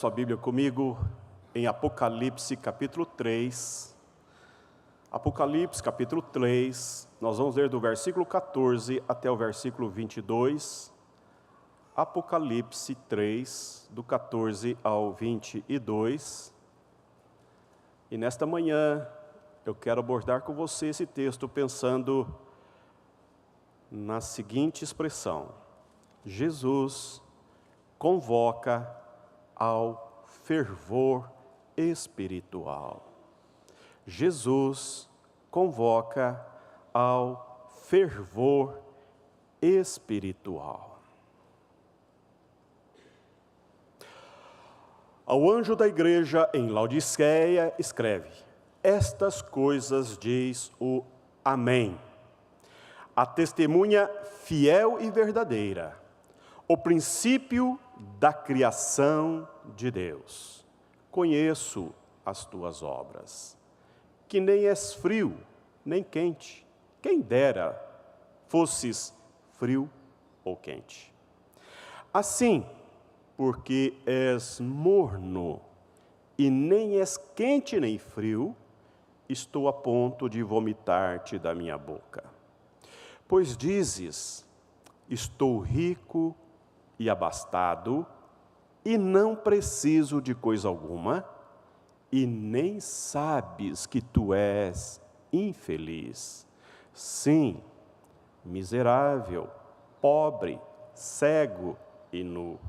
Sua Bíblia comigo em Apocalipse capítulo 3. Apocalipse capítulo 3, nós vamos ler do versículo 14 até o versículo 22. Apocalipse 3, do 14 ao 22. E nesta manhã eu quero abordar com você esse texto pensando na seguinte expressão: Jesus convoca ao fervor espiritual. Jesus convoca ao fervor espiritual. Ao anjo da igreja em Laodiceia escreve: estas coisas diz o Amém, a testemunha fiel e verdadeira, o princípio da criação de Deus. Conheço as tuas obras, que nem és frio, nem quente. Quem dera fosses frio ou quente. Assim, porque és morno, e nem és quente nem frio, estou a ponto de vomitar-te da minha boca. Pois dizes: estou rico e abastado, e não preciso de coisa alguma, e nem sabes que tu és infeliz. Sim, miserável, pobre, cego e nu.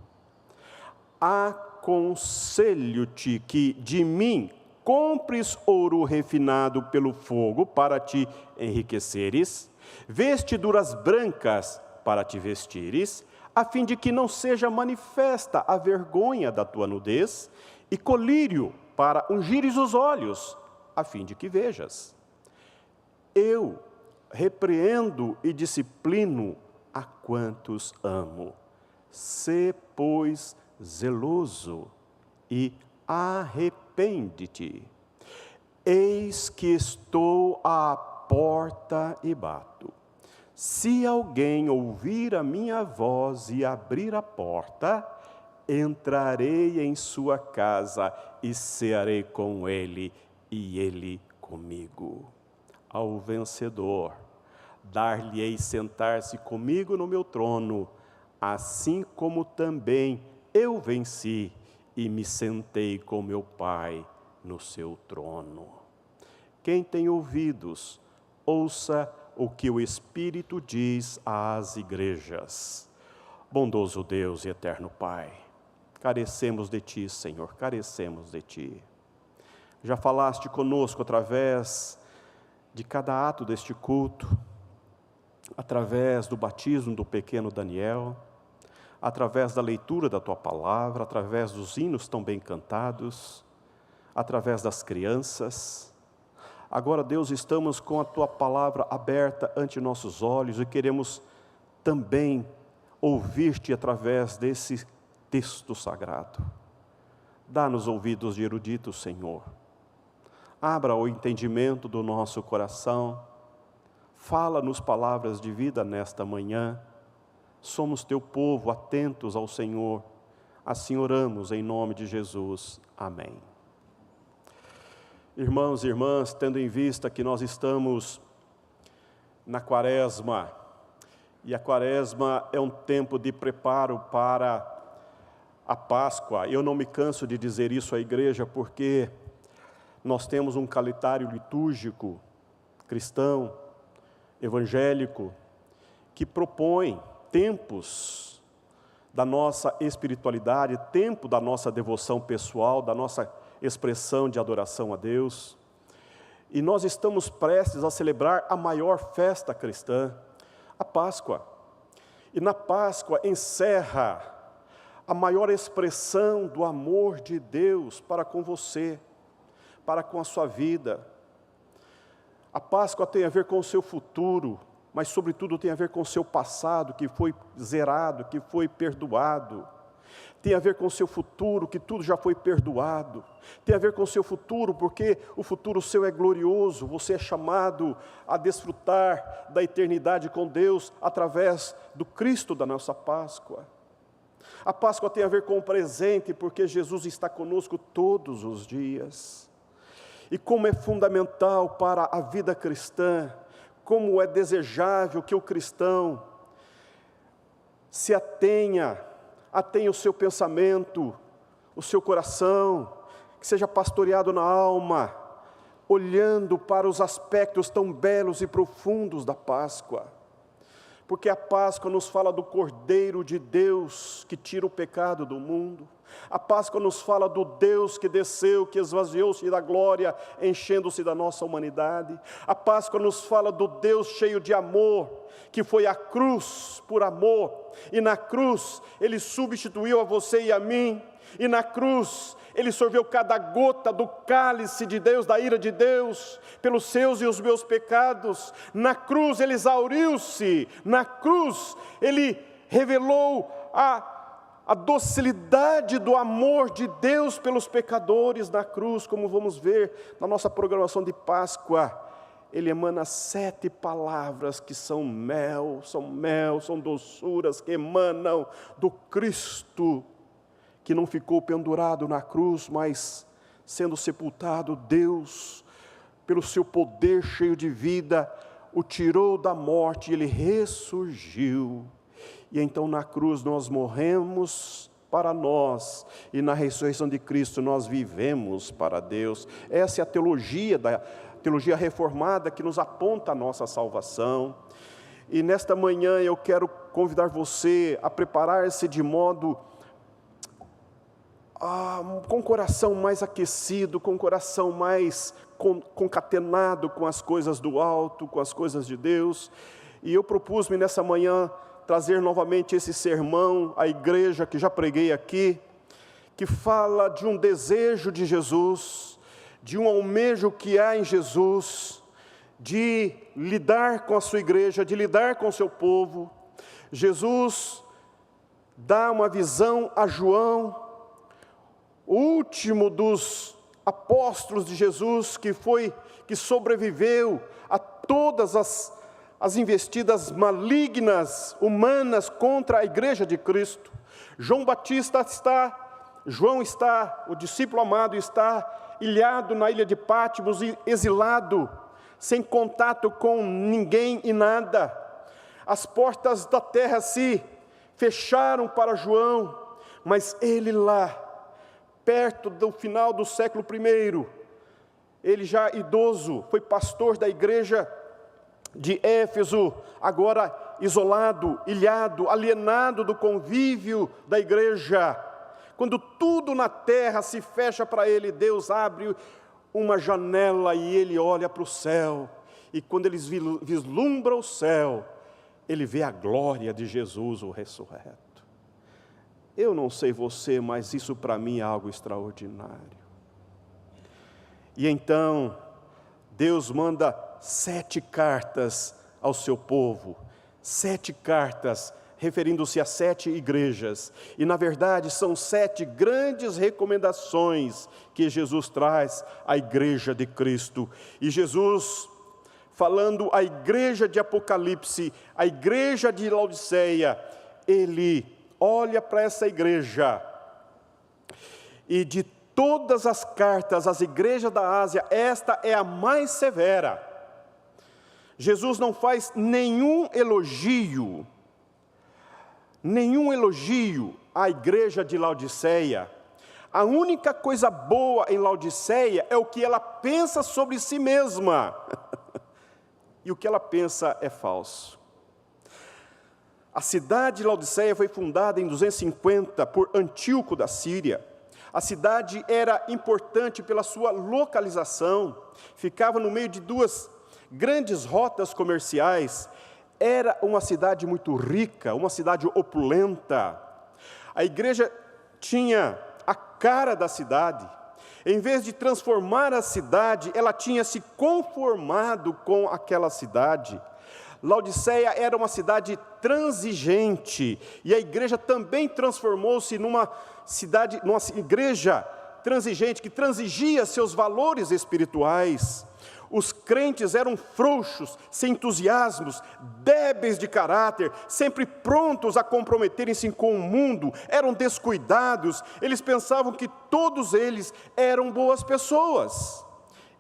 Aconselho-te que de mim compres ouro refinado pelo fogo para te enriqueceres, vestiduras brancas para te vestires, a fim de que não seja manifesta a vergonha da tua nudez, e colírio para ungires os olhos, a fim de que vejas. Eu repreendo e disciplino a quantos amo. Sê, pois, zeloso e arrepende-te. Eis que estou à porta e bato. Se alguém ouvir a minha voz e abrir a porta, entrarei em sua casa e cearei com ele e ele comigo. Ao vencedor, dar-lhe-ei sentar-se comigo no meu trono, assim como também eu venci e me sentei com meu Pai no seu trono. Quem tem ouvidos, ouça o que o Espírito diz às igrejas. Bondoso Deus e eterno Pai, carecemos de Ti, Senhor, carecemos de Ti. Já falaste conosco através de cada ato deste culto, através do batismo do pequeno Daniel, através da leitura da Tua palavra, através dos hinos tão bem cantados, através das crianças. Agora, Deus, estamos com a Tua palavra aberta ante nossos olhos e queremos também ouvir-te através desse texto sagrado. Dá-nos ouvidos de erudito, Senhor. Abra o entendimento do nosso coração. Fala-nos palavras de vida nesta manhã. Somos Teu povo, atentos ao Senhor. Assim oramos em nome de Jesus. Amém. Irmãos e irmãs, tendo em vista que nós estamos na Quaresma, e a Quaresma é um tempo de preparo para a Páscoa. Eu não me canso de dizer isso à igreja, porque nós temos um calendário litúrgico, cristão, evangélico, que propõe tempos da nossa espiritualidade, tempo da nossa devoção pessoal, da nossa expressão de adoração a Deus. E nós estamos prestes a celebrar a maior festa cristã, a Páscoa. E na Páscoa encerra a maior expressão do amor de Deus para com você, para com a sua vida. A Páscoa tem a ver com o seu futuro, mas sobretudo tem a ver com o seu passado, que foi zerado, que foi perdoado. Tem a ver com o seu futuro, que tudo já foi perdoado. Tem a ver com o seu futuro, porque o futuro seu é glorioso. Você é chamado a desfrutar da eternidade com Deus através do Cristo da nossa Páscoa. A Páscoa tem a ver com o presente, porque Jesus está conosco todos os dias. E como é fundamental para a vida cristã, como é desejável que o cristão se atenha o seu pensamento, o seu coração, que seja pastoreado na alma, olhando para os aspectos tão belos e profundos da Páscoa. Porque a Páscoa nos fala do Cordeiro de Deus que tira o pecado do mundo. A Páscoa nos fala do Deus que desceu, que esvaziou-se da glória, enchendo-se da nossa humanidade. A Páscoa nos fala do Deus cheio de amor, que foi à cruz por amor. E na cruz Ele substituiu a você e a mim. E na cruz Ele sorveu cada gota do cálice de Deus, da ira de Deus, pelos seus e os meus pecados. Na cruz Ele exauriu-se. Na cruz Ele revelou a docilidade do amor de Deus pelos pecadores. Na cruz, como vamos ver na nossa programação de Páscoa, Ele emana 7 palavras que são mel, são doçuras que emanam do Cristo, que não ficou pendurado na cruz, mas sendo sepultado, Deus, pelo seu poder cheio de vida, o tirou da morte e Ele ressurgiu. E então na cruz nós morremos para nós, e na ressurreição de Cristo nós vivemos para Deus. Essa é a teologia reformada que nos aponta a nossa salvação. E nesta manhã eu quero convidar você a preparar-se de modo com o coração mais aquecido, com o coração mais concatenado com as coisas do alto, com as coisas de Deus. E eu propus-me nessa manhã trazer novamente esse sermão à igreja que já preguei aqui, que fala de um desejo de Jesus, de um almejo que há em Jesus, de lidar com a sua igreja, de lidar com o seu povo. Jesus dá uma visão a João, o último dos apóstolos de Jesus, que sobreviveu a todas as investidas malignas, humanas, contra a igreja de Cristo. O discípulo amado está ilhado na ilha de Patmos, exilado, sem contato com ninguém e nada. As portas da terra se fecharam para João, mas ele lá, perto do final do século I, ele já idoso, foi pastor da igreja de Éfeso, agora isolado, ilhado, alienado do convívio da igreja. Quando tudo na terra se fecha para ele, Deus abre uma janela e ele olha para o céu. E quando ele vislumbra o céu, ele vê a glória de Jesus, o ressurreto. Eu não sei você, mas isso para mim é algo extraordinário. E então, Deus manda 7 cartas ao seu povo, 7 cartas, referindo-se a 7 igrejas, e na verdade são 7 grandes recomendações que Jesus traz à igreja de Cristo. E Jesus, falando à igreja de Apocalipse, à igreja de Laodiceia, Ele olha para essa igreja, e de todas as cartas às igrejas da Ásia, esta é a mais severa. Jesus não faz nenhum elogio à igreja de Laodiceia. A única coisa boa em Laodiceia é o que ela pensa sobre si mesma. E o que ela pensa é falso. A cidade de Laodiceia foi fundada em 250 por Antíoco da Síria. A cidade era importante pela sua localização, ficava no meio de 2 grandes rotas comerciais. Era uma cidade muito rica, uma cidade opulenta. A igreja tinha a cara da cidade. Em vez de transformar a cidade, ela tinha se conformado com aquela cidade. Laodiceia era uma cidade transigente, e a igreja também transformou-se numa igreja transigente, que transigia seus valores espirituais. Os crentes eram frouxos, sem entusiasmos, débeis de caráter, sempre prontos a comprometerem-se com o mundo, eram descuidados, eles pensavam que todos eles eram boas pessoas.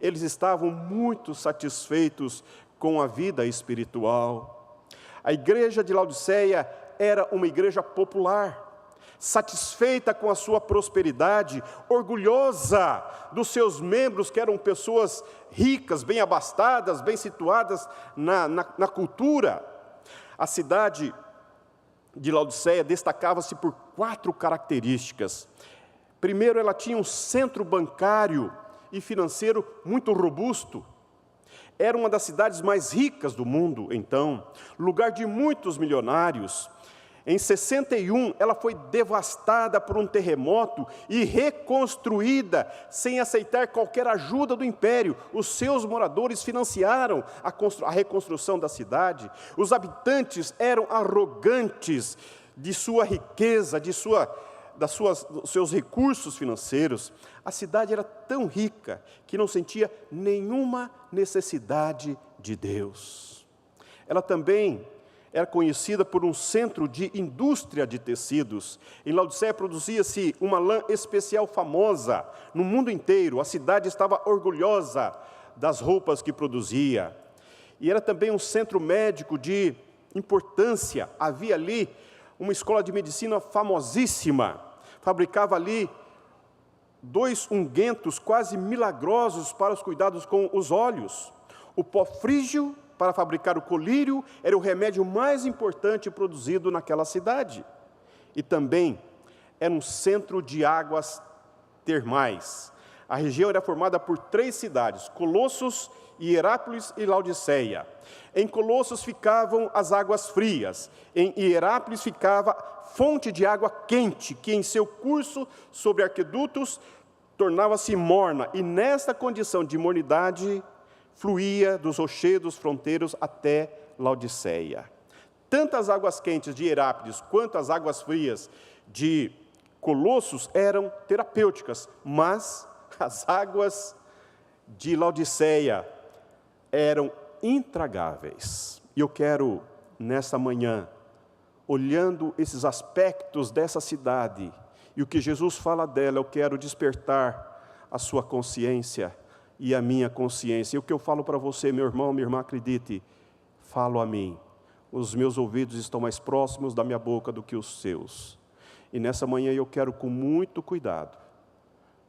Eles estavam muito satisfeitos com a vida espiritual. A igreja de Laodiceia era uma igreja popular, satisfeita com a sua prosperidade, orgulhosa dos seus membros, que eram pessoas ricas, bem abastadas, bem situadas na cultura. A cidade de Laodiceia destacava-se por 4 características. Primeiro, ela tinha um centro bancário e financeiro muito robusto. Era uma das cidades mais ricas do mundo, então, lugar de muitos milionários. Em 61, ela foi devastada por um terremoto e reconstruída sem aceitar qualquer ajuda do império. Os seus moradores financiaram a reconstrução da cidade. Os habitantes eram arrogantes de sua riqueza, dos seus recursos financeiros. A cidade era tão rica que não sentia nenhuma necessidade de Deus. Ela também era conhecida por um centro de indústria de tecidos. Em Laodiceia produzia-se uma lã especial famosa no mundo inteiro. A cidade estava orgulhosa das roupas que produzia. E era também um centro médico de importância. Havia ali uma escola de medicina famosíssima. Fabricava ali 2 ungüentos quase milagrosos para os cuidados com os olhos. O pó frígio para fabricar o colírio era o remédio mais importante produzido naquela cidade. E também era um centro de águas termais. A região era formada por 3 cidades, Colossos, Hierápolis e Laodiceia. Em Colossos ficavam as águas frias, em Hierápolis ficava fonte de água quente, que em seu curso sobre aquedutos tornava-se morna, e nesta condição de mornidade fluía dos rochedos fronteiros até Laodiceia. Tanto as águas quentes de Hierápolis quanto as águas frias de Colossos eram terapêuticas, mas as águas de Laodiceia eram intragáveis. E eu quero, nessa manhã, olhando esses aspectos dessa cidade e o que Jesus fala dela, eu quero despertar a sua consciência e a minha consciência. E o que eu falo para você, meu irmão, minha irmã, acredite, falo a mim. Os meus ouvidos estão mais próximos da minha boca do que os seus. E nessa manhã eu quero, com muito cuidado,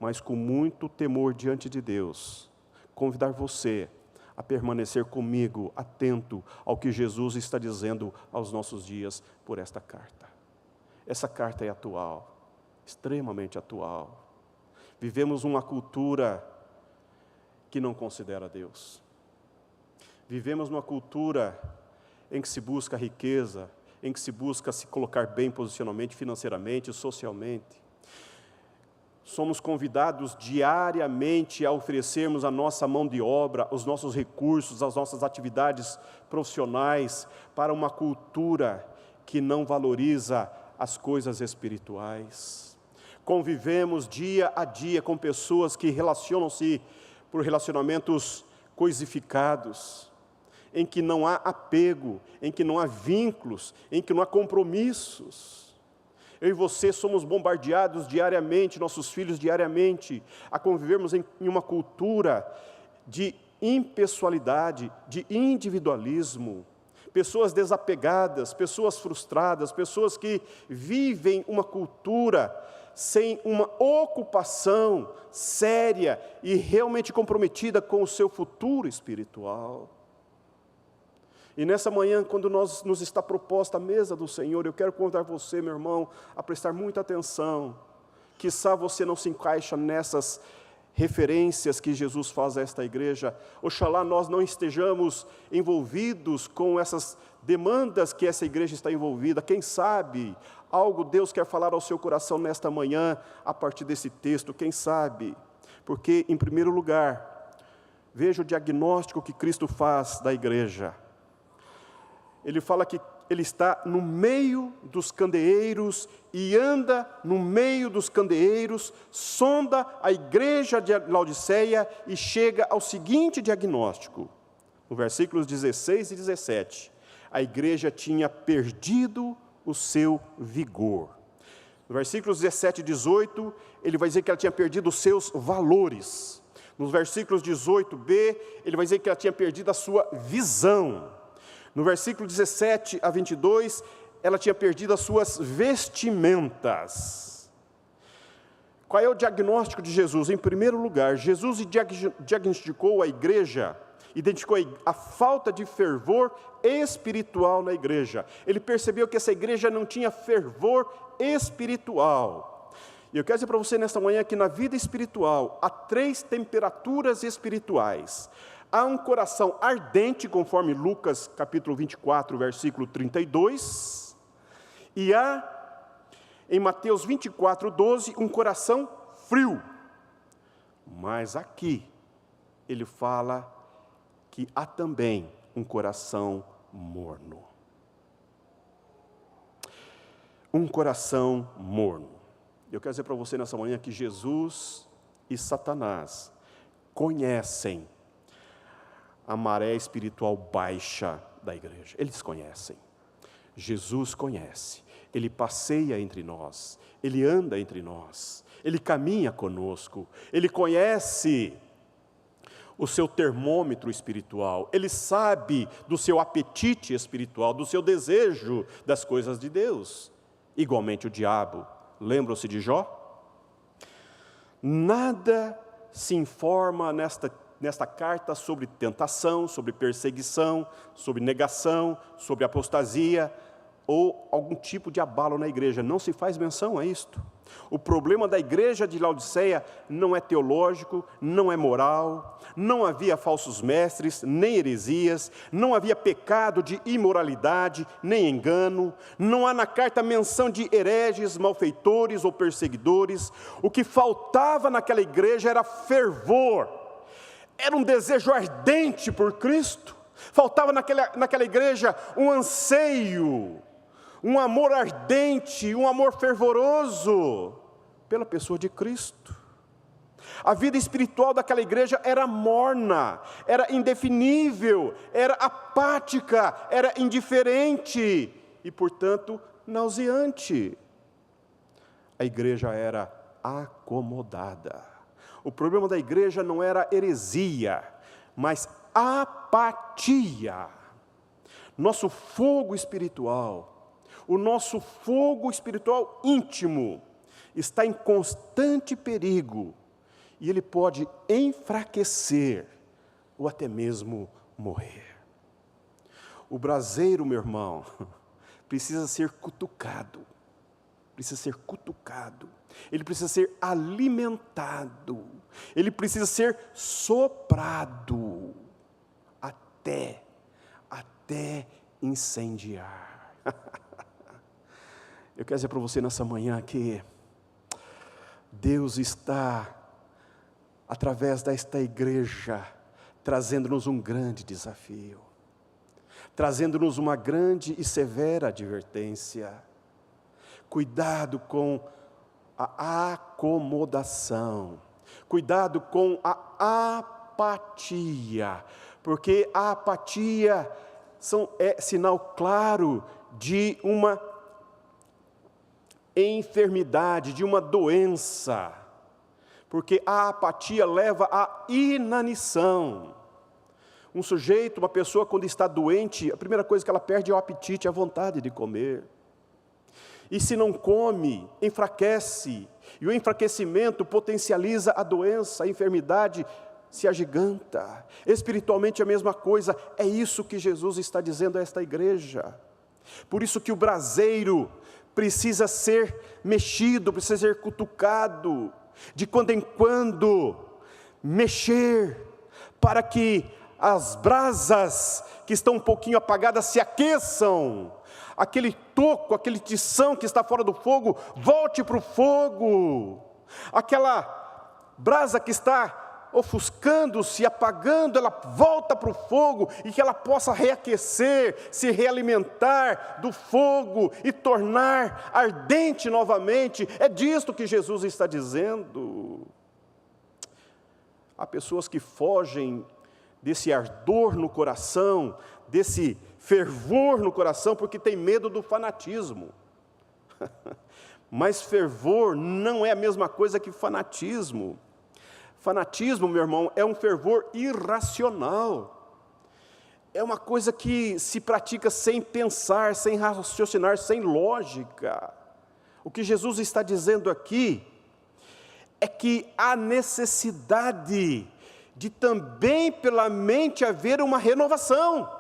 mas com muito temor diante de Deus, convidar você a permanecer comigo, atento ao que Jesus está dizendo aos nossos dias por esta carta. Essa carta é atual, extremamente atual. Vivemos uma cultura que não considera Deus. Vivemos numa cultura em que se busca riqueza, em que se busca se colocar bem posicionalmente, financeiramente, socialmente. Somos convidados diariamente a oferecermos a nossa mão de obra, os nossos recursos, as nossas atividades profissionais para uma cultura que não valoriza as coisas espirituais. Convivemos dia a dia com pessoas que relacionam-se por relacionamentos coisificados, em que não há apego, em que não há vínculos, em que não há compromissos. Eu e você somos bombardeados diariamente, nossos filhos diariamente, a convivermos em uma cultura de impessoalidade, de individualismo. Pessoas desapegadas, pessoas frustradas, pessoas que vivem uma cultura sem uma ocupação séria e realmente comprometida com o seu futuro espiritual. E nessa manhã, quando nos está proposta a mesa do Senhor, eu quero convidar você, meu irmão, a prestar muita atenção. Quiçá você não se encaixa nessas referências que Jesus faz a esta igreja. Oxalá nós não estejamos envolvidos com essas demandas que essa igreja está envolvida. Quem sabe algo Deus quer falar ao seu coração nesta manhã, a partir desse texto, quem sabe? Porque, em primeiro lugar, veja o diagnóstico que Cristo faz da igreja. Ele fala que ele está no meio dos candeeiros e anda no meio dos candeeiros, sonda a igreja de Laodiceia e chega ao seguinte diagnóstico. No versículos 16 e 17, a igreja tinha perdido o seu vigor. No versículos 17 e 18, ele vai dizer que ela tinha perdido os seus valores. Nos versículos 18b, ele vai dizer que ela tinha perdido a sua visão. No versículo 17 a 22, ela tinha perdido as suas vestimentas. Qual é o diagnóstico de Jesus? Em primeiro lugar, Jesus diagnosticou a igreja, identificou a falta de fervor espiritual na igreja. Ele percebeu que essa igreja não tinha fervor espiritual. E eu quero dizer para você nesta manhã que na vida espiritual há 3 temperaturas espirituais. Há um coração ardente, conforme Lucas capítulo 24, versículo 32. E há, em Mateus 24, 12, um coração frio. Mas aqui, ele fala que há também um coração morno. Um coração morno. Eu quero dizer para você nessa manhã que Jesus e Satanás conhecem a maré espiritual baixa da igreja. Eles conhecem. Jesus conhece. Ele passeia entre nós. Ele anda entre nós. Ele caminha conosco. Ele conhece o seu termômetro espiritual. Ele sabe do seu apetite espiritual, do seu desejo das coisas de Deus. Igualmente o diabo. Lembram-se de Jó? Nada se informa nesta carta sobre tentação, sobre perseguição, sobre negação, sobre apostasia ou algum tipo de abalo na igreja. Não se faz menção a isto. O problema da igreja de Laodiceia não é teológico, não é moral, não havia falsos mestres, nem heresias, não havia pecado de imoralidade, nem engano, não há na carta menção de hereges, malfeitores ou perseguidores. O que faltava naquela igreja era fervor, era um desejo ardente por Cristo. Faltava naquela igreja um anseio, um amor ardente, um amor fervoroso pela pessoa de Cristo. A vida espiritual daquela igreja era morna, era indefinível, era apática, era indiferente e, portanto, nauseante. A igreja era acomodada. O problema da igreja não era heresia, mas apatia. Nosso fogo espiritual, o nosso fogo espiritual íntimo está em constante perigo e ele pode enfraquecer ou até mesmo morrer. O braseiro, meu irmão, precisa ser cutucado, ele precisa ser alimentado, ele precisa ser soprado até incendiar. Eu quero dizer para você nessa manhã que Deus está, através desta igreja, trazendo-nos um grande desafio, trazendo-nos uma grande e severa advertência. Cuidado com a acomodação, cuidado com a apatia, porque a apatia é sinal claro de uma enfermidade, de uma doença, porque a apatia leva à inanição. Um sujeito, uma pessoa, quando está doente, a primeira coisa que ela perde é o apetite, a vontade de comer. E se não come, enfraquece, e o enfraquecimento potencializa a doença, a enfermidade se agiganta. Espiritualmente a mesma coisa, é isso que Jesus está dizendo a esta igreja. Por isso que o braseiro precisa ser mexido, precisa ser cutucado, de quando em quando, mexer, para que as brasas que estão um pouquinho apagadas se aqueçam, aquele toco, aquele tição que está fora do fogo, volte para o fogo, aquela brasa que está ofuscando-se, apagando, ela volta para o fogo e que ela possa reaquecer, se realimentar do fogo e tornar ardente novamente. É disto que Jesus está dizendo. Há pessoas que fogem desse ardor no coração, desse fervor no coração, porque tem medo do fanatismo. Mas fervor não é a mesma coisa que fanatismo. Fanatismo, meu irmão, é um fervor irracional. É uma coisa que se pratica sem pensar, sem raciocinar, sem lógica. O que Jesus está dizendo aqui é que há necessidade de também pela mente haver uma renovação.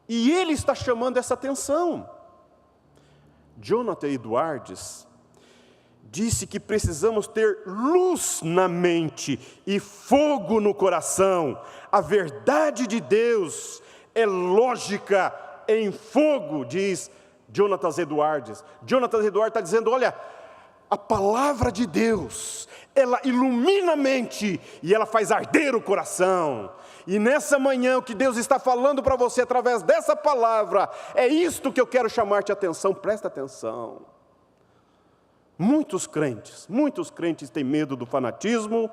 E ele está chamando essa atenção. Jonathan Edwards disse que precisamos ter luz na mente e fogo no coração. A verdade de Deus é lógica em fogo, diz Jonathan Edwards. Jonathan Edwards está dizendo, olha, a palavra de Deus, ela ilumina a mente e ela faz arder o coração. E nessa manhã o que Deus está falando para você através dessa palavra, é isto que eu quero chamar-te a atenção, presta atenção. Muitos crentes têm medo do fanatismo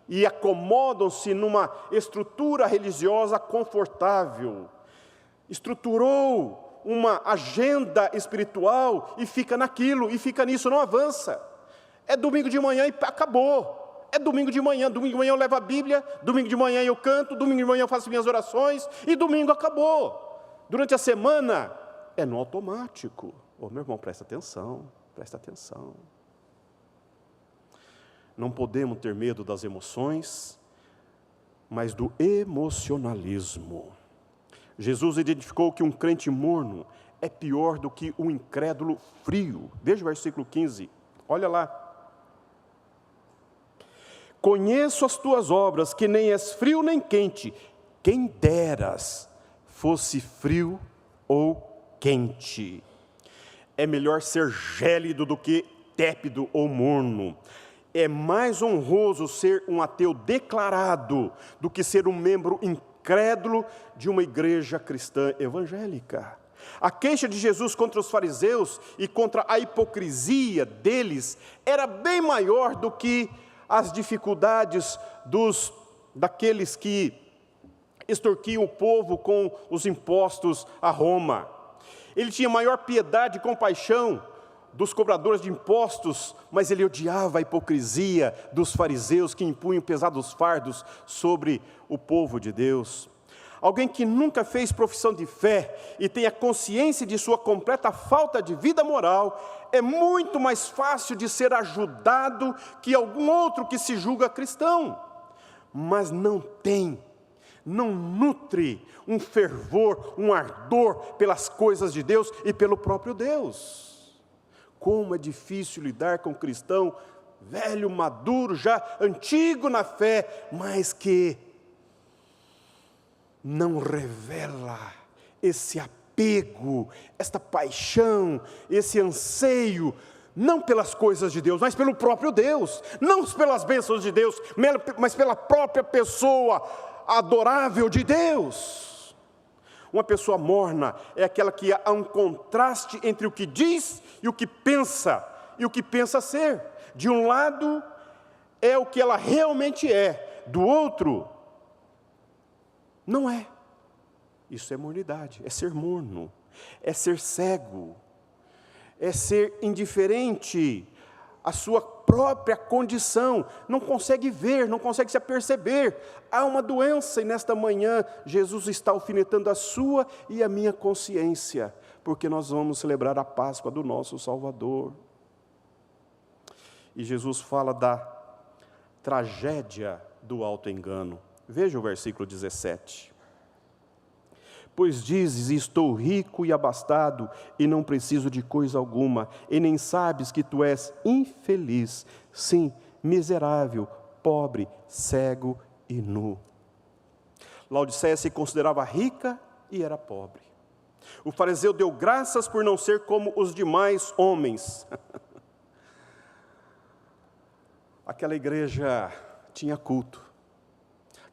e acomodam-se numa estrutura religiosa confortável. Estruturou uma agenda espiritual e fica naquilo, e fica nisso, não avança. É domingo de manhã e acabou. É domingo de manhã eu levo a Bíblia, domingo de manhã eu canto, domingo de manhã eu faço minhas orações, e domingo acabou. Durante a semana, é no automático. Ô, meu irmão, presta atenção. Não podemos ter medo das emoções, mas do emocionalismo. Jesus identificou que um crente morno é pior do que um incrédulo frio. Veja o versículo 15, olha lá. Conheço as tuas obras, que nem és frio nem quente. Quem deras fosse frio ou quente. É melhor ser gélido do que tépido ou morno. É mais honroso ser um ateu declarado do que ser um membro incrédulo de uma igreja cristã evangélica. A queixa de Jesus contra os fariseus e contra a hipocrisia deles era bem maior do que as dificuldades daqueles que extorquiam o povo com os impostos a Roma. Ele tinha maior piedade e compaixão dos cobradores de impostos, mas ele odiava a hipocrisia dos fariseus que impunham pesados fardos sobre o povo de Deus. Alguém que nunca fez profissão de fé e tem a consciência de sua completa falta de vida moral, é muito mais fácil de ser ajudado que algum outro que se julga cristão, mas não nutre um fervor, um ardor pelas coisas de Deus e pelo próprio Deus. Como é difícil lidar com um cristão velho, maduro, já antigo na fé, mas que não revela esse apego, esta paixão, esse anseio, não pelas coisas de Deus, mas pelo próprio Deus, não pelas bênçãos de Deus, mas pela própria pessoa adorável de Deus. Uma pessoa morna é aquela que há um contraste entre o que diz e o que pensa ser. De um lado é o que ela realmente é, do outro não é. Isso é mornidade, é ser morno, é ser cego, é ser indiferente à sua própria condição, não consegue ver, não consegue se aperceber. Há uma doença e nesta manhã Jesus está alfinetando a sua e a minha consciência, porque nós vamos celebrar a Páscoa do nosso Salvador. E Jesus fala da tragédia do auto-engano. Veja o versículo 17. Pois dizes, estou rico e abastado, e não preciso de coisa alguma, e nem sabes que tu és infeliz, sim, miserável, pobre, cego e nu. Laodiceia se considerava rica e era pobre. O fariseu deu graças por não ser como os demais homens. Aquela igreja tinha culto,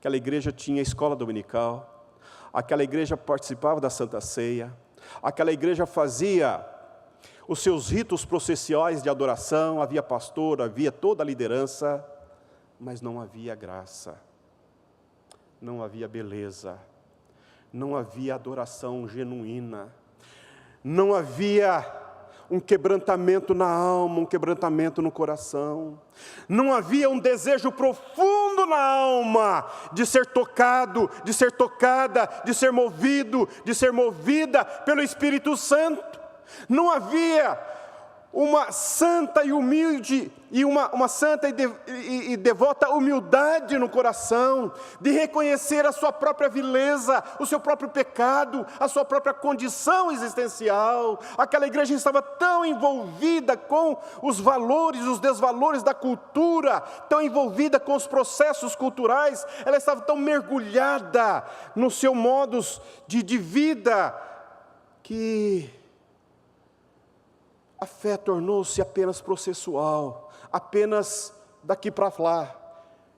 Aquela igreja tinha escola dominical, aquela igreja participava da Santa Ceia, aquela igreja fazia os seus ritos processuais de adoração, havia pastor, havia toda a liderança, mas não havia graça, não havia beleza, não havia adoração genuína, não havia um quebrantamento na alma, um quebrantamento no coração, não havia um desejo profundo na alma de ser tocado, de ser tocada, de ser movido, de ser movida pelo Espírito Santo. Não havia uma santa e humilde, uma santa e devota humildade no coração, de reconhecer a sua própria vileza, o seu próprio pecado, a sua própria condição existencial. Aquela igreja estava tão envolvida com os valores, os desvalores da cultura, tão envolvida com os processos culturais, ela estava tão mergulhada no seu modus de vida, que a fé tornou-se apenas processual, apenas daqui para lá.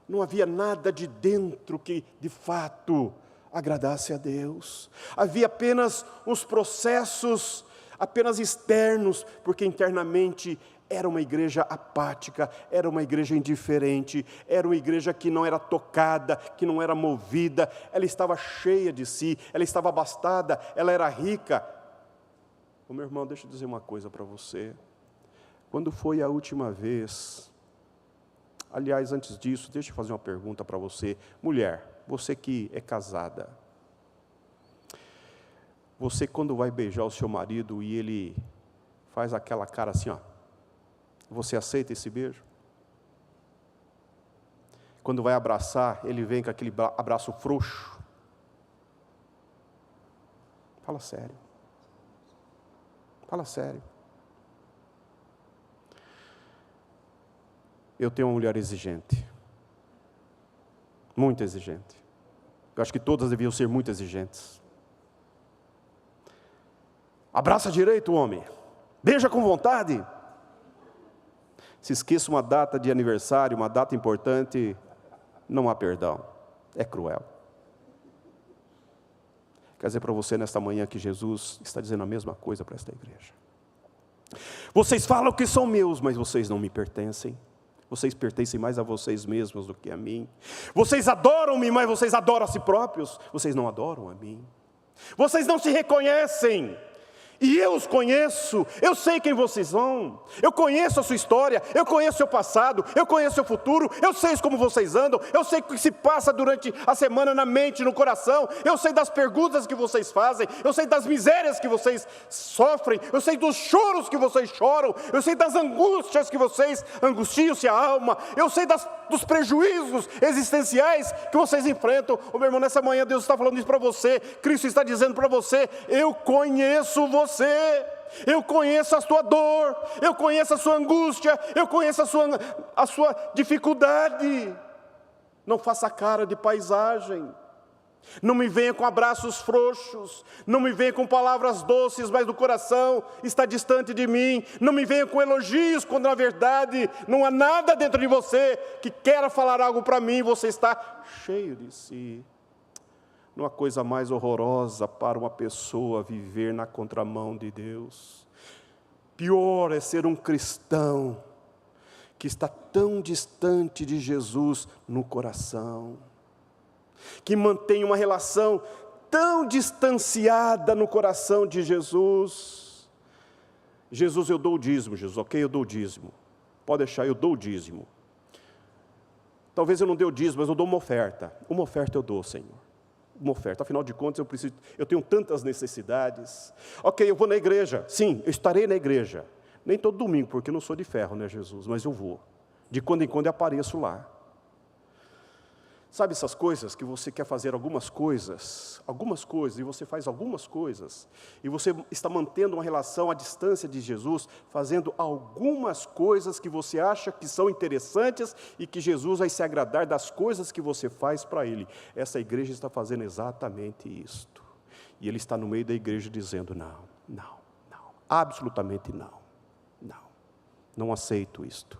Não havia nada de dentro que, de fato, agradasse a Deus. Havia apenas os processos, apenas externos, porque internamente era uma igreja apática, era uma igreja indiferente, era uma igreja que não era tocada, que não era movida, ela estava cheia de si, ela estava abastada, ela era rica. Ô, meu irmão, deixa eu dizer uma coisa para você. Quando foi a última vez, aliás, antes disso, deixa eu fazer uma pergunta para você. Mulher, você que é casada, você quando vai beijar o seu marido e ele faz aquela cara assim, ó, você aceita esse beijo? Quando vai abraçar, ele vem com aquele abraço frouxo. Fala sério. Fala sério. Eu tenho uma mulher exigente. Muito exigente. Eu acho que todas deviam ser muito exigentes. Abraça direito, homem. Beija com vontade. Se esqueça uma data de aniversário, uma data importante, não há perdão. É cruel. Quer dizer para você nesta manhã que Jesus está dizendo a mesma coisa para esta igreja. Vocês falam que são meus, mas vocês não me pertencem. Vocês pertencem mais a vocês mesmos do que a mim. Vocês adoram-me, mas vocês adoram a si próprios. Vocês não adoram a mim. Vocês não se reconhecem. E eu os conheço, eu sei quem vocês são, eu conheço a sua história, eu conheço o seu passado, eu conheço o seu futuro, eu sei como vocês andam, eu sei o que se passa durante a semana na mente, no coração, eu sei das perguntas que vocês fazem, eu sei das misérias que vocês sofrem, eu sei dos choros que vocês choram, eu sei das angústias que vocês angustiam-se a alma, eu sei dos prejuízos existenciais que vocês enfrentam. Ô, meu irmão, nessa manhã Deus está falando isso para você, Cristo está dizendo para você, eu conheço você. Eu conheço a sua dor, eu conheço a sua angústia, eu conheço a sua dificuldade. Não faça cara de paisagem, não me venha com abraços frouxos, não me venha com palavras doces, mas o coração está distante de mim, não me venha com elogios, quando na verdade não há nada dentro de você que queira falar algo para mim, você está cheio de si. Não há coisa mais horrorosa para uma pessoa viver na contramão de Deus. Pior é ser um cristão que está tão distante de Jesus no coração, que mantém uma relação tão distanciada no coração de Jesus. Jesus, eu dou o dízimo, Jesus, ok, eu dou o dízimo. Pode deixar, eu dou o dízimo. Talvez eu não dê o dízimo, mas eu dou uma oferta. Uma oferta eu dou, Senhor. Uma oferta, afinal de contas eu tenho tantas necessidades. Ok, eu vou na igreja, sim, eu estarei na igreja, nem todo domingo, porque eu não sou de ferro, né, Jesus, mas eu vou, de quando em quando eu apareço lá. Sabe essas coisas que você quer fazer algumas coisas, e você faz algumas coisas, e você está mantendo uma relação à distância de Jesus, fazendo algumas coisas que você acha que são interessantes, e que Jesus vai se agradar das coisas que você faz para Ele. Essa igreja está fazendo exatamente isto, e Ele está no meio da igreja dizendo, não, absolutamente não aceito isto.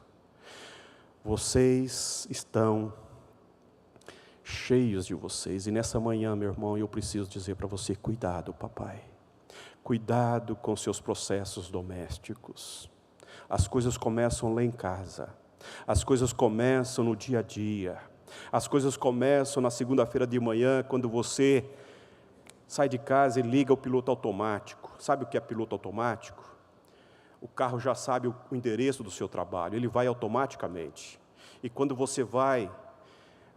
Vocês estão cheios de vocês. E nessa manhã, meu irmão, eu preciso dizer para você, cuidado, papai. Cuidado com seus processos domésticos. As coisas começam lá em casa. As coisas começam no dia a dia. As coisas começam na segunda-feira de manhã, quando você sai de casa e liga o piloto automático. Sabe o que é piloto automático? O carro já sabe o endereço do seu trabalho, ele vai automaticamente. E quando você vai,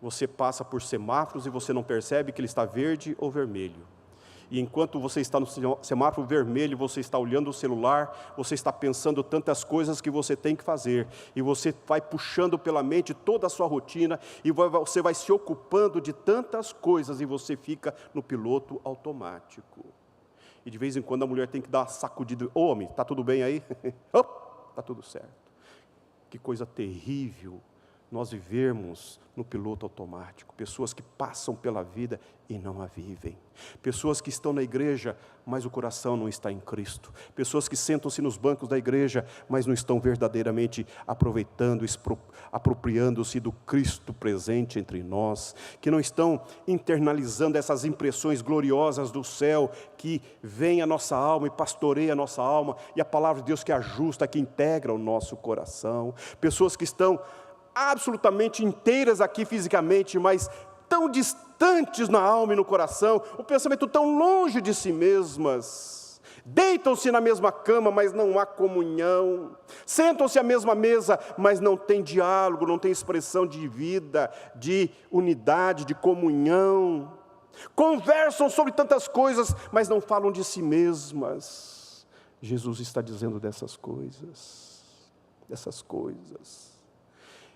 você passa por semáforos e você não percebe que ele está verde ou vermelho. E enquanto você está no semáforo vermelho, você está olhando o celular, você está pensando tantas coisas que você tem que fazer. E você vai puxando pela mente toda a sua rotina, e você vai se ocupando de tantas coisas, e você fica no piloto automático. E de vez em quando a mulher tem que dar uma sacudida. Ô, homem, está tudo bem aí? Está tudo certo. Que coisa terrível nós vivermos no piloto automático. Pessoas que passam pela vida e não a vivem. Pessoas que estão na igreja, mas o coração não está em Cristo. Pessoas que sentam-se nos bancos da igreja, mas não estão verdadeiramente aproveitando, apropriando-se do Cristo presente entre nós. Que não estão internalizando essas impressões gloriosas do céu, que vem a nossa alma e pastoreia a nossa alma, e a palavra de Deus que ajusta, que integra o nosso coração. Pessoas que estão absolutamente inteiras aqui fisicamente, mas tão distantes na alma e no coração, o pensamento tão longe de si mesmas, deitam-se na mesma cama, mas não há comunhão, sentam-se à mesma mesa, mas não tem diálogo, não tem expressão de vida, de unidade, de comunhão, conversam sobre tantas coisas, mas não falam de si mesmas. Jesus está dizendo dessas coisas.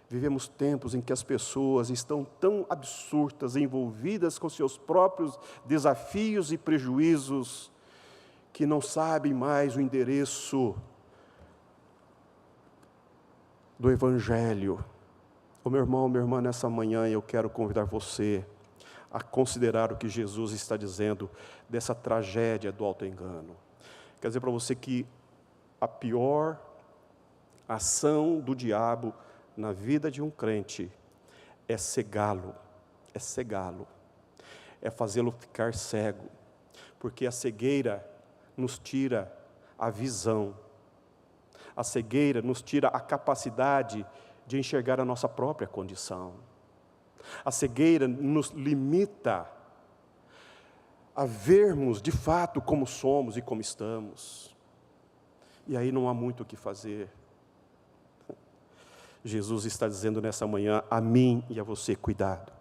Vivemos tempos em que as pessoas estão tão absurdas, envolvidas com seus próprios desafios e prejuízos, que não sabem mais o endereço do Evangelho. Ô meu irmão, minha irmã, nessa manhã eu quero convidar você a considerar o que Jesus está dizendo dessa tragédia do auto-engano. Quer dizer para você que a pior ação do diabo na vida de um crente é cegá-lo, é fazê-lo ficar cego, porque a cegueira nos tira a visão, a cegueira nos tira a capacidade de enxergar a nossa própria condição, a cegueira nos limita a vermos de fato como somos e como estamos, e aí não há muito o que fazer. Jesus está dizendo nessa manhã a mim e a você, cuidado.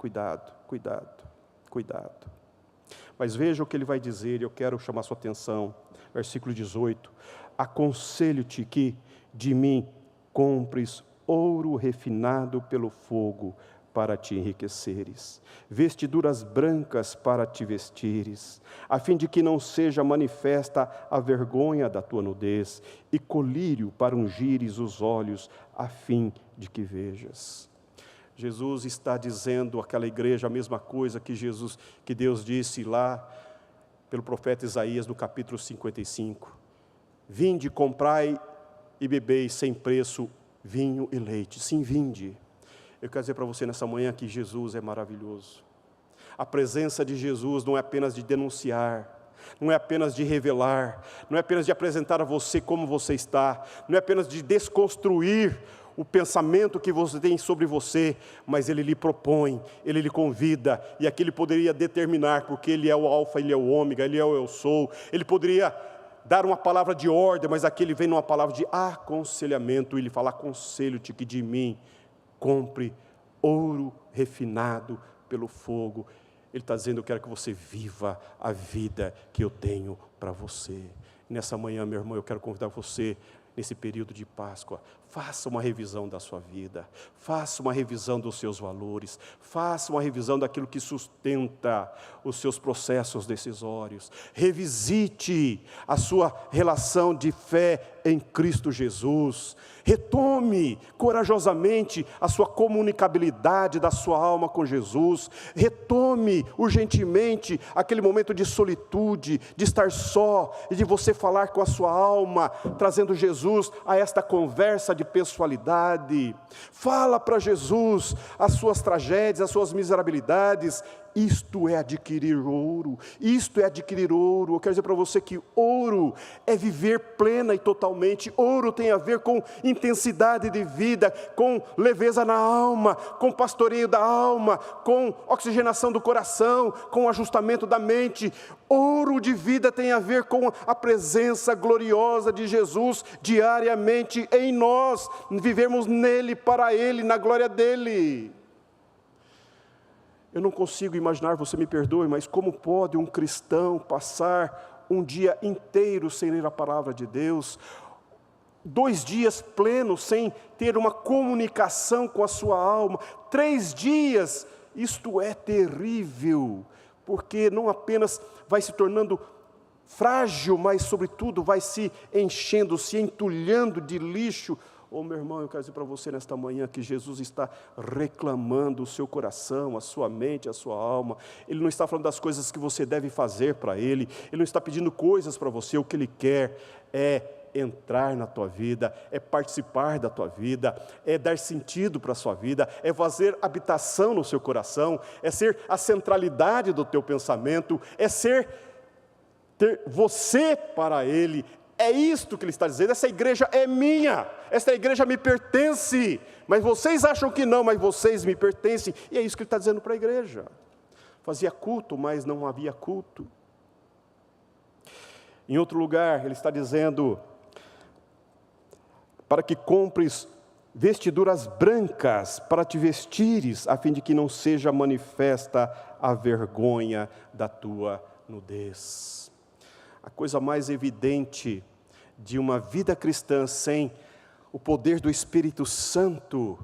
Mas veja o que ele vai dizer, eu quero chamar sua atenção, versículo 18, aconselho-te que de mim compres ouro refinado pelo fogo, para te enriqueceres, vestiduras brancas para te vestires, a fim de que não seja manifesta a vergonha da tua nudez, e colírio para ungires os olhos, a fim de que vejas. Jesus está dizendo àquela igreja a mesma coisa que Deus disse lá pelo profeta Isaías no capítulo 55. Vinde, comprai e bebeis sem preço vinho e leite. Sim, vinde. Eu quero dizer para você nessa manhã que Jesus é maravilhoso. A presença de Jesus não é apenas de denunciar, não é apenas de revelar, não é apenas de apresentar a você como você está, não é apenas de desconstruir o pensamento que você tem sobre você, mas Ele lhe propõe, Ele lhe convida, e aqui Ele poderia determinar, porque Ele é o alfa, Ele é o ômega, Ele é o eu sou, Ele poderia dar uma palavra de ordem, mas aqui Ele vem numa palavra de aconselhamento, e Ele fala, aconselho-te que de mim compre ouro refinado pelo fogo. Ele está dizendo, eu quero que você viva a vida que eu tenho para você. Nessa manhã, meu irmão, eu quero convidar você, nesse período de Páscoa, faça uma revisão da sua vida, faça uma revisão dos seus valores, faça uma revisão daquilo que sustenta os seus processos decisórios, revisite a sua relação de fé em Cristo Jesus, retome corajosamente a sua comunicabilidade da sua alma com Jesus, retome urgentemente aquele momento de solitude, de estar só, e de você falar com a sua alma, trazendo Jesus a esta conversa de de pessoalidade. Fala para Jesus as suas tragédias, as suas miserabilidades. Isto é adquirir ouro, isto é adquirir ouro. Eu quero dizer para você que ouro é viver plena e totalmente. Ouro tem a ver com intensidade de vida, com leveza na alma, com pastoreio da alma, com oxigenação do coração, com ajustamento da mente. Ouro de vida tem a ver com a presença gloriosa de Jesus diariamente em nós, vivemos nele, para ele, na glória dele. Eu não consigo imaginar, você me perdoe, mas como pode um cristão passar um dia inteiro sem ler a palavra de Deus, 2 dias plenos sem ter uma comunicação com a sua alma, 3 dias, isto é terrível, porque não apenas vai se tornando frágil, mas sobretudo vai se enchendo, se entulhando de lixo. Meu irmão, eu quero dizer para você nesta manhã que Jesus está reclamando o seu coração, a sua mente, a sua alma. Ele não está falando das coisas que você deve fazer para Ele, Ele não está pedindo coisas para você. O que Ele quer é entrar na tua vida, é participar da tua vida, é dar sentido para a sua vida, é fazer habitação no seu coração, é ser a centralidade do teu pensamento, é ter você para Ele. É isto que ele está dizendo. Essa igreja é minha, essa igreja me pertence, mas vocês acham que não, mas vocês me pertencem. E é isso que ele está dizendo para a igreja. Fazia culto, mas não havia culto. Em outro lugar, ele está dizendo, para que compres vestiduras brancas, para te vestires, a fim de que não seja manifesta a vergonha da tua nudez. A coisa mais evidente de uma vida cristã sem o poder do Espírito Santo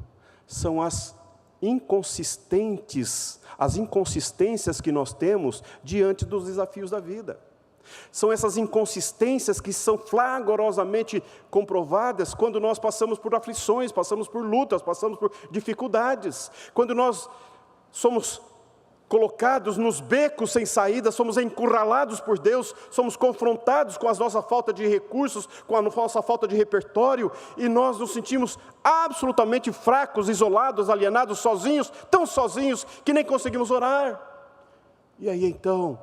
são as inconsistências que nós temos diante dos desafios da vida. São essas inconsistências que são flagrosamente comprovadas quando nós passamos por aflições, passamos por lutas, passamos por dificuldades. Quando nós somos colocados nos becos sem saída, somos encurralados por Deus, somos confrontados com a nossa falta de recursos, com a nossa falta de repertório, e nós nos sentimos absolutamente fracos, isolados, alienados, sozinhos, tão sozinhos que nem conseguimos orar. E aí então,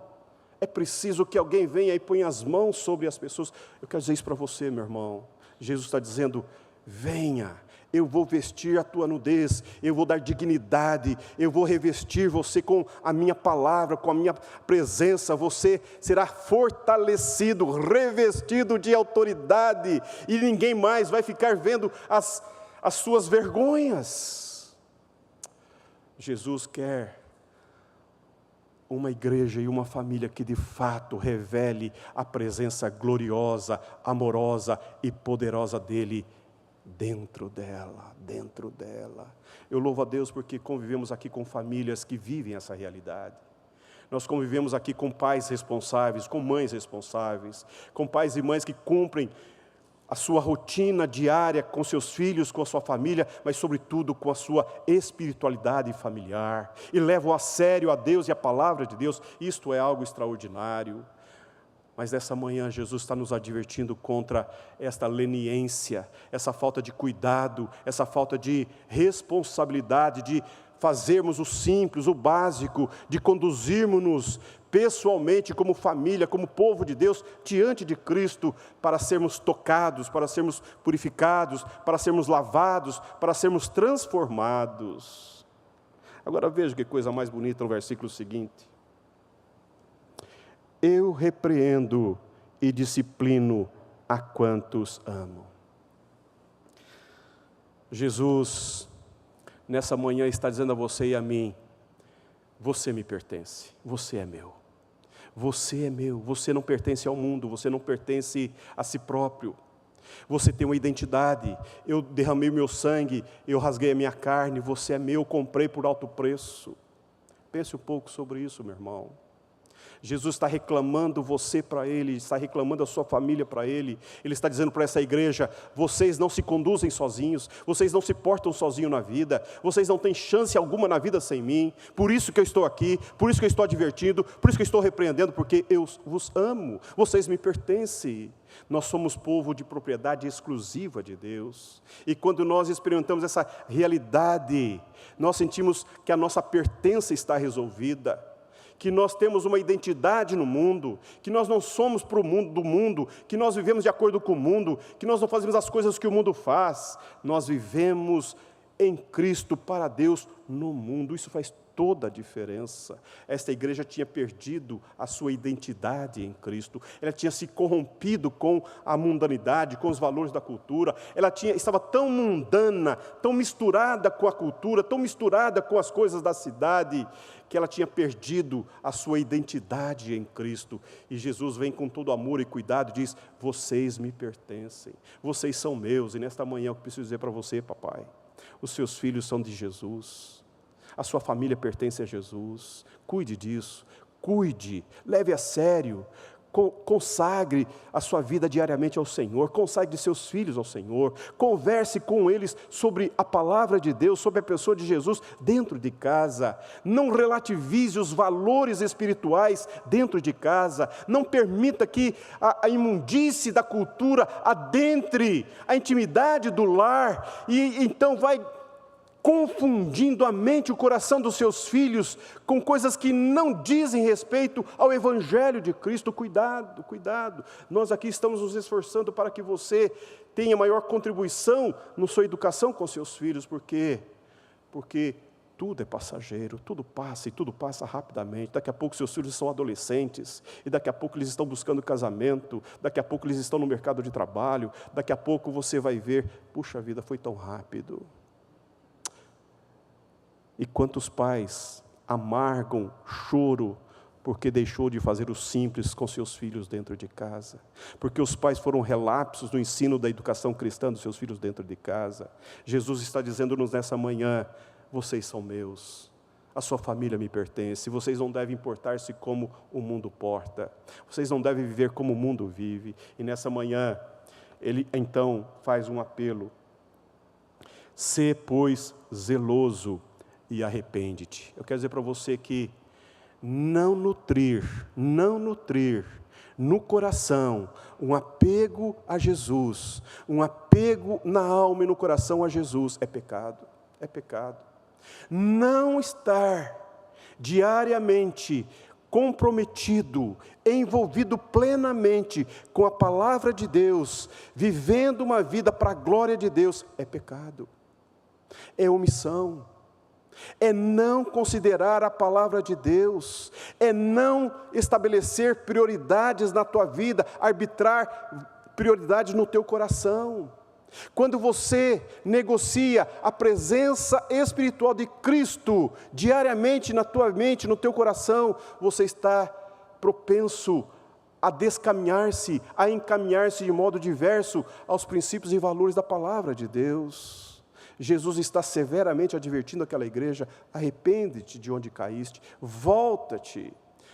é preciso que alguém venha e ponha as mãos sobre as pessoas. Eu quero dizer isso para você, meu irmão. Jesus está dizendo, venha. Eu vou vestir a tua nudez, eu vou dar dignidade, eu vou revestir você com a minha palavra, com a minha presença. Você será fortalecido, revestido de autoridade, e ninguém mais vai ficar vendo as suas vergonhas. Jesus quer uma igreja e uma família que de fato revele a presença gloriosa, amorosa e poderosa dEle dentro dela. Eu louvo a Deus porque convivemos aqui com famílias que vivem essa realidade. Nós convivemos aqui com pais responsáveis, com mães responsáveis, com pais e mães que cumprem a sua rotina diária com seus filhos, com a sua família, mas sobretudo com a sua espiritualidade familiar, e levam a sério a Deus e a palavra de Deus. Isto é algo extraordinário. Mas nessa manhã Jesus está nos advertindo contra esta leniência, essa falta de cuidado, essa falta de responsabilidade, de fazermos o simples, o básico, de conduzirmos-nos pessoalmente como família, como povo de Deus, diante de Cristo, para sermos tocados, para sermos purificados, para sermos lavados, para sermos transformados. Agora veja que coisa mais bonita no versículo seguinte. Eu repreendo e disciplino a quantos amo. Jesus, nessa manhã, está dizendo a você e a mim, você me pertence, você é meu. Você é meu, você não pertence ao mundo, você não pertence a si próprio. Você tem uma identidade, eu derramei meu sangue, eu rasguei a minha carne, você é meu, comprei por alto preço. Pense um pouco sobre isso, meu irmão. Jesus está reclamando você para Ele, está reclamando a sua família para Ele. Ele está dizendo para essa igreja, vocês não se conduzem sozinhos, vocês não se portam sozinhos na vida, vocês não têm chance alguma na vida sem mim, por isso que eu estou aqui, por isso que eu estou advertindo, por isso que eu estou repreendendo, porque eu vos amo, vocês me pertencem. Nós somos povo de propriedade exclusiva de Deus. E quando nós experimentamos essa realidade, nós sentimos que a nossa pertença está resolvida, que nós temos uma identidade no mundo, que nós não somos para o mundo do mundo, que nós vivemos de acordo com o mundo, que nós não fazemos as coisas que o mundo faz. Nós vivemos em Cristo para Deus no mundo. Isso faz toda a diferença. Esta igreja tinha perdido a sua identidade em Cristo, ela tinha se corrompido com a mundanidade, com os valores da cultura, estava tão mundana, tão misturada com a cultura, tão misturada com as coisas da cidade, que ela tinha perdido a sua identidade em Cristo. E Jesus vem com todo amor e cuidado e diz: vocês me pertencem, vocês são meus. E nesta manhã eu preciso dizer para você, papai, os seus filhos são de Jesus, a sua família pertence a Jesus. Cuide disso, cuide, leve a sério, consagre a sua vida diariamente ao Senhor, consagre seus filhos ao Senhor, converse com eles sobre a palavra de Deus, sobre a pessoa de Jesus dentro de casa. Não relativize os valores espirituais dentro de casa, não permita que a imundície da cultura adentre a intimidade do lar, e então vai confundindo a mente e o coração dos seus filhos com coisas que não dizem respeito ao Evangelho de Cristo. Cuidado, cuidado. Nós aqui estamos nos esforçando para que você tenha maior contribuição na sua educação com seus filhos, porque tudo é passageiro, tudo passa e tudo passa rapidamente. Daqui a pouco seus filhos são adolescentes, e daqui a pouco eles estão buscando casamento, daqui a pouco eles estão no mercado de trabalho, daqui a pouco você vai ver, puxa vida, foi tão rápido. E quantos pais amargam choro porque deixou de fazer o simples com seus filhos dentro de casa, porque os pais foram relapsos no ensino da educação cristã dos seus filhos dentro de casa. Jesus está dizendo-nos nessa manhã: vocês são meus, a sua família me pertence, vocês não devem portar-se como o mundo porta, vocês não devem viver como o mundo vive. E nessa manhã, ele então faz um apelo: sê, pois, zeloso e arrepende-te. Eu quero dizer para você que não nutrir no coração um apego a Jesus, um apego na alma e no coração a Jesus, é pecado, é pecado. Não estar diariamente comprometido, envolvido plenamente com a palavra de Deus, vivendo uma vida para a glória de Deus, é pecado, é omissão. É não considerar a palavra de Deus, é não estabelecer prioridades na tua vida, arbitrar prioridades no teu coração. Quando você negocia a presença espiritual de Cristo diariamente na tua mente, no teu coração, você está propenso a descaminhar-se, a encaminhar-se de modo diverso aos princípios e valores da palavra de Deus. Jesus está severamente advertindo aquela igreja: arrepende-te de onde caíste, volta-te.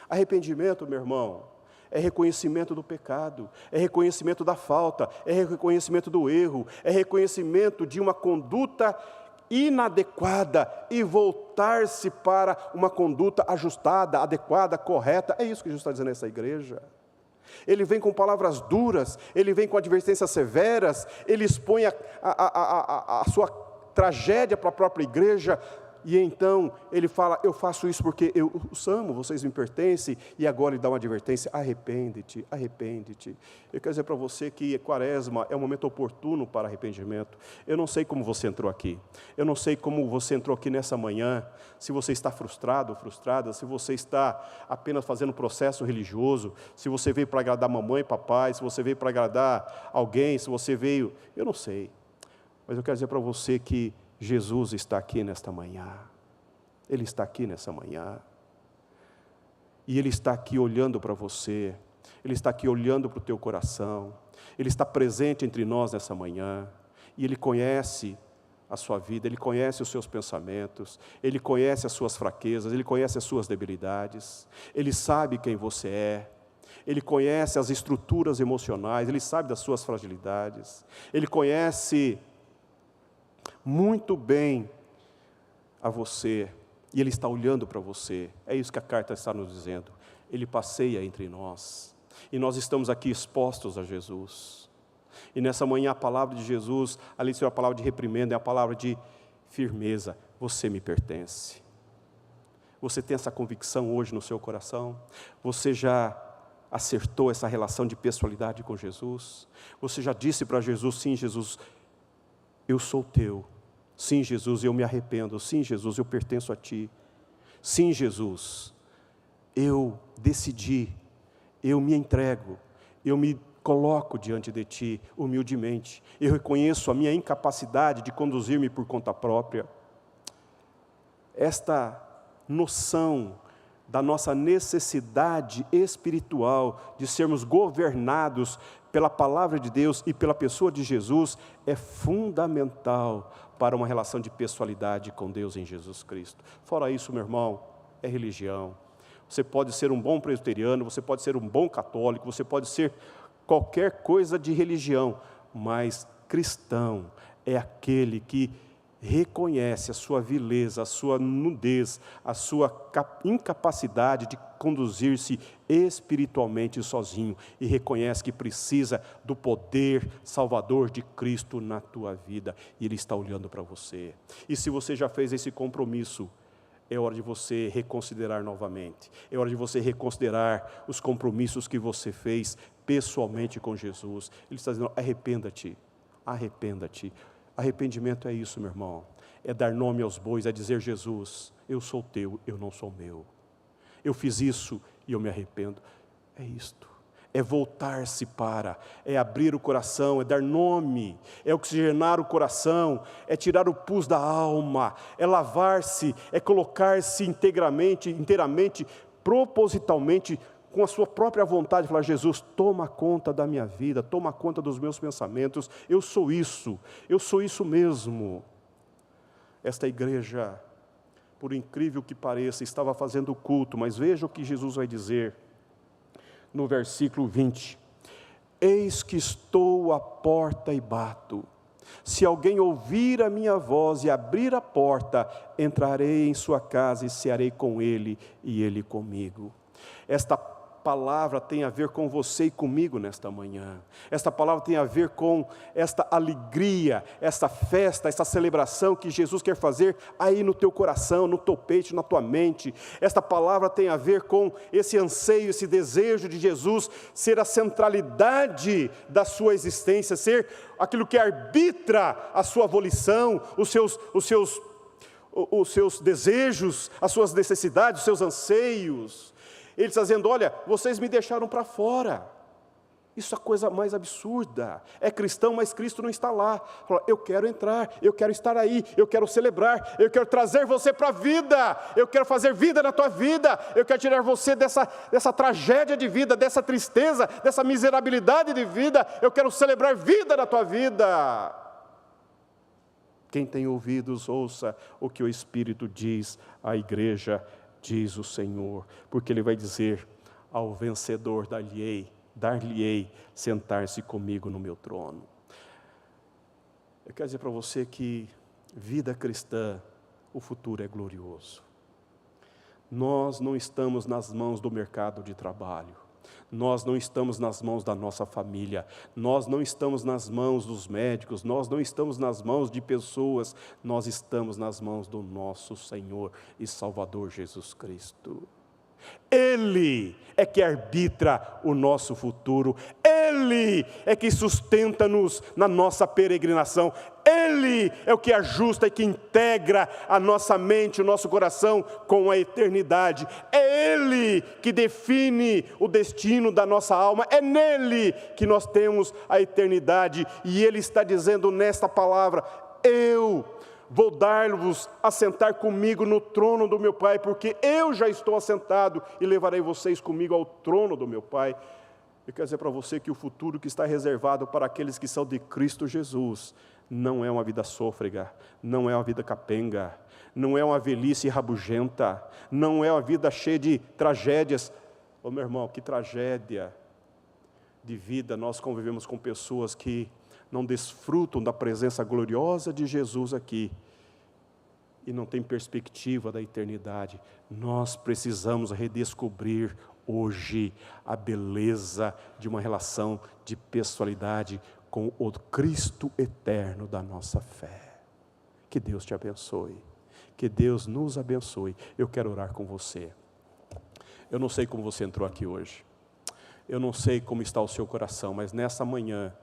Arrependimento, meu irmão, é reconhecimento do pecado, é reconhecimento da falta, é reconhecimento do erro, é reconhecimento de uma conduta inadequada e voltar-se para uma conduta ajustada, adequada, correta. É isso que Jesus está dizendo a essa igreja. Ele vem com palavras duras, ele vem com advertências severas, ele expõe a sua tragédia para a própria igreja, e então ele fala: eu faço isso porque eu os amo, vocês me pertencem. E agora ele dá uma advertência: arrepende-te, arrepende-te. Eu quero dizer para você que Quaresma é um momento oportuno para arrependimento. Eu não sei como você entrou aqui, eu não sei como você entrou aqui nessa manhã, se você está frustrado ou frustrada, se você está apenas fazendo um processo religioso, se você veio para agradar mamãe e papai, se você veio para agradar alguém, se você veio, eu não sei. Mas eu quero dizer para você que Jesus está aqui nesta manhã. Ele está aqui nessa manhã. E Ele está aqui olhando para você. Ele está aqui olhando para o teu coração. Ele está presente entre nós nessa manhã. E Ele conhece a sua vida, Ele conhece os seus pensamentos, Ele conhece as suas fraquezas, Ele conhece as suas debilidades. Ele sabe quem você é. Ele conhece as estruturas emocionais, Ele sabe das suas fragilidades. Ele conhece muito bem a você, e Ele está olhando para você. É isso que a carta está nos dizendo. Ele passeia entre nós, E nós estamos aqui expostos a Jesus. E nessa manhã a palavra de Jesus, além de ser uma palavra de reprimenda, é uma palavra de firmeza. Você me pertence. Você tem essa convicção hoje no seu coração? Você já acertou essa relação de pessoalidade com Jesus? Você já disse para Jesus: sim, Jesus, eu sou teu. Sim, Jesus, eu me arrependo. Sim, Jesus, eu pertenço a ti. Sim, Jesus, eu decidi, eu me entrego, eu me coloco diante de ti humildemente. Eu reconheço a minha incapacidade de conduzir-me por conta própria. Esta noção da nossa necessidade espiritual de sermos governados pela palavra de Deus e pela pessoa de Jesus é fundamental para uma relação de pessoalidade com Deus em Jesus Cristo. Fora isso, meu irmão, é religião. Você pode ser um bom presbiteriano, você pode ser um bom católico, você pode ser qualquer coisa de religião, mas cristão é aquele que reconhece a sua vileza, a sua nudez, a sua incapacidade de conduzir-se espiritualmente sozinho e reconhece que precisa do poder salvador de Cristo na tua vida, e Ele está olhando para você. E se você já fez esse compromisso, é hora de você reconsiderar novamente, é hora de você reconsiderar os compromissos que você fez pessoalmente com Jesus. Ele está dizendo: arrependa-te, arrependa-te. Arrependimento é isso, meu irmão, é dar nome aos bois, é dizer: Jesus, eu sou teu, eu não sou meu. Eu fiz isso e eu me arrependo. É isto, é voltar-se para, é abrir o coração, é dar nome, é oxigenar o coração, é tirar o pus da alma, é lavar-se, é colocar-se inteiramente, propositalmente, com a sua própria vontade, falar: Jesus, toma conta da minha vida, toma conta dos meus pensamentos, eu sou isso mesmo. Esta igreja, por incrível que pareça, estava fazendo culto, mas veja o que Jesus vai dizer no versículo 20: eis que estou à porta e bato, se alguém ouvir a minha voz e abrir a porta, entrarei em sua casa e cearei com ele e ele comigo. Esta palavra tem a ver com você e comigo nesta manhã. Esta palavra tem a ver com esta alegria, esta festa, esta celebração que Jesus quer fazer aí no teu coração, no teu peito, na tua mente. Esta palavra tem a ver com esse anseio, esse desejo de Jesus ser a centralidade da sua existência, ser aquilo que arbitra a sua volição, os seus desejos, as suas necessidades, os seus anseios. Ele está dizendo: olha, vocês me deixaram para fora. Isso é a coisa mais absurda. É cristão, mas Cristo não está lá. Fala: eu quero entrar, eu quero estar aí, eu quero celebrar, eu quero trazer você para a vida, eu quero fazer vida na tua vida, eu quero tirar você dessa tragédia de vida, dessa tristeza, dessa miserabilidade de vida, eu quero celebrar vida na tua vida. Quem tem ouvidos, ouça o que o Espírito diz à igreja, diz o Senhor, porque Ele vai dizer: ao vencedor dar-lhe-ei sentar-se comigo no meu trono. Eu quero dizer para você que vida cristã, o futuro é glorioso. Nós não estamos nas mãos do mercado de trabalho, nós não estamos nas mãos da nossa família, nós não estamos nas mãos dos médicos, nós não estamos nas mãos de pessoas, nós estamos nas mãos do nosso Senhor e Salvador Jesus Cristo. Ele é que arbitra o nosso futuro, Ele é que sustenta-nos na nossa peregrinação, Ele é o que ajusta e que integra a nossa mente, o nosso coração com a eternidade. É Ele que define o destino da nossa alma, é nele que nós temos a eternidade. E Ele está dizendo nesta palavra: eu vou dar-vos a sentar comigo no trono do meu Pai, porque eu já estou assentado e levarei vocês comigo ao trono do meu Pai. Eu quero dizer para você que o futuro que está reservado para aqueles que são de Cristo Jesus não é uma vida sôfrega, não é uma vida capenga, não é uma velhice rabugenta, não é uma vida cheia de tragédias. Ô meu irmão, que tragédia de vida nós convivemos com pessoas que não desfrutam da presença gloriosa de Jesus aqui e não têm perspectiva da eternidade. Nós precisamos redescobrir hoje a beleza de uma relação de pessoalidade com o Cristo eterno da nossa fé. Que Deus te abençoe. Que Deus nos abençoe. Eu quero orar com você. Eu não sei como você entrou aqui hoje. Eu não sei como está o seu coração, mas nessa manhã,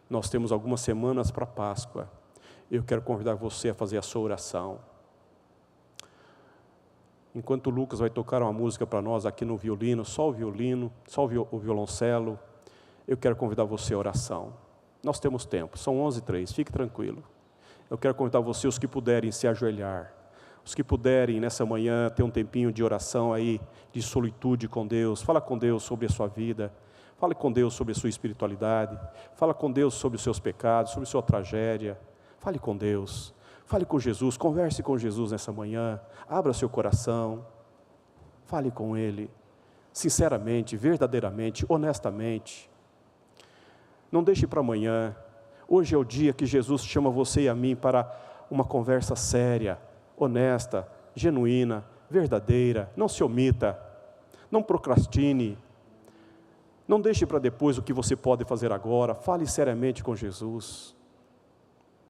nós temos algumas semanas para a Páscoa. Eu quero convidar você a fazer a sua oração. Enquanto o Lucas vai tocar uma música para nós aqui no violino, só o violoncelo, eu quero convidar você à oração. Nós temos tempo, são 11h03, fique tranquilo. Eu quero convidar você, os que puderem se ajoelhar, os que puderem nessa manhã ter um tempinho de oração aí, de solitude com Deus. Fala com Deus sobre a sua vida, fale com Deus sobre a sua espiritualidade, fala com Deus sobre os seus pecados, sobre a sua tragédia. Fale com Deus, fale com Jesus, converse com Jesus nessa manhã, abra seu coração, fale com Ele, sinceramente, verdadeiramente, honestamente. Não deixe para amanhã. Hoje é o dia que Jesus chama você e a mim para uma conversa séria, honesta, genuína, verdadeira. Não se omita, não procrastine, não deixe para depois o que você pode fazer agora. Fale seriamente com Jesus.